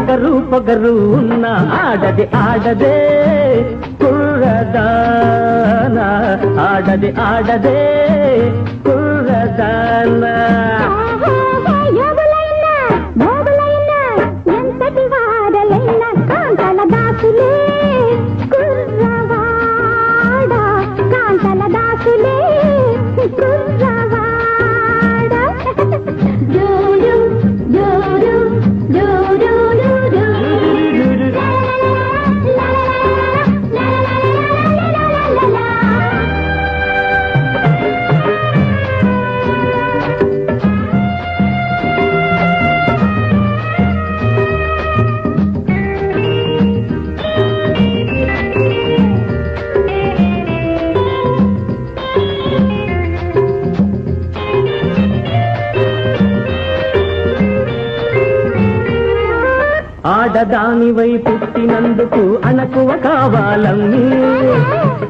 వగరు పొగరు ఉన్న ఆడది ఆడదే కుర్రదానా ఆడది ఆడదే కుర్రదానా ఎంతటి వారలైన కాంతల దాసులే కుర్రవాడ కాంతల దాసులే కుర్రవాడ జోరు జోరు జోరు ఆడదానివై పుట్టినందుకు అణకువ కావాలమ్మి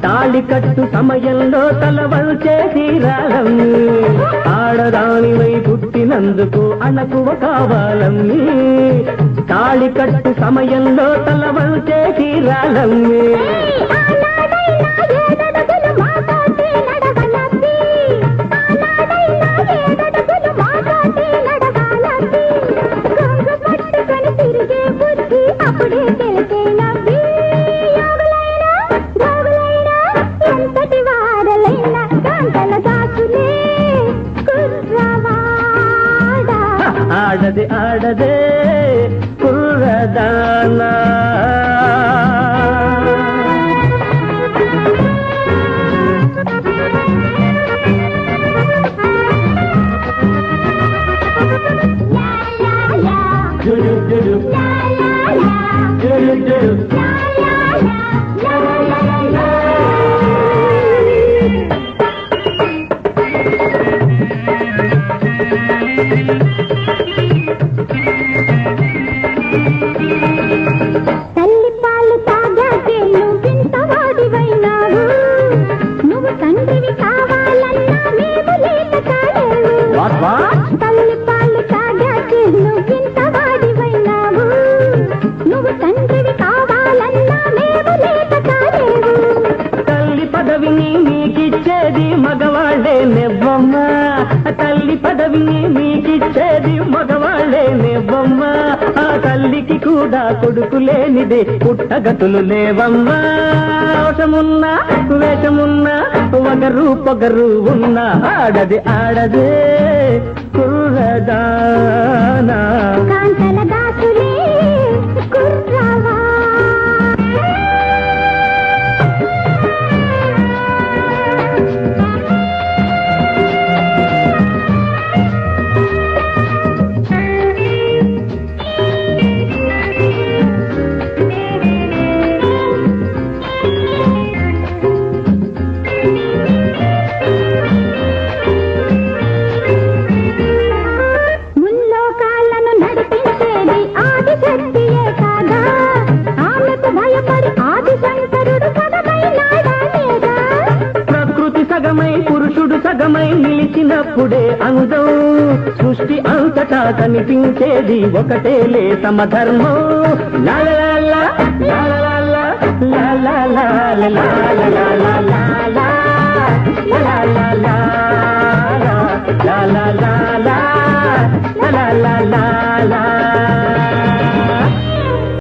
తాళి కట్టు సమయంలో తల వంచే తీరాలమ్మి ఆడదానివై పుట్టినందుకు అణకువ కావాలమ్మి తాళి కట్టు సమయంలో తల వంచే తీరాలమ్మి ఆడది ఆడదే కుర్రదానా తల్లి పాలు తాగాకే నువ్వింత వాడివైనావు నువ్వు తండ్రివి కావాలన్నా మేము లేక కాలేవు తల్లి పాలు తాగాకే నువ్వింత వాడివైనావు నువ్వు తండ్రివి కావాలన్నా మేము లేక కాలేవు తల్లి పదవిని మీకిచ్చేది మగవాళ్ళే నెవ్వమ్మ తల్లి పదవిని మీకిచ్చేది మగవాళ్ళే నెవ్వమ్మ ఆ తల్లికి కూడా కొడుకు లేనిదే పుట్టగతులు లేవమ్మా అవసరమున్నా వేషమున్నా వగరు పొగరు ఉన్న ఆడది ఆడదే కుర్రదానా కాంతల దాసులే కుర్రవా పురుషుడు సగమై నిలిచినప్పుడే అందం సృష్టి అంతటా కనిపించేది ఒకటేలే సమధర్మం లాలా లాలా లాలా లాలా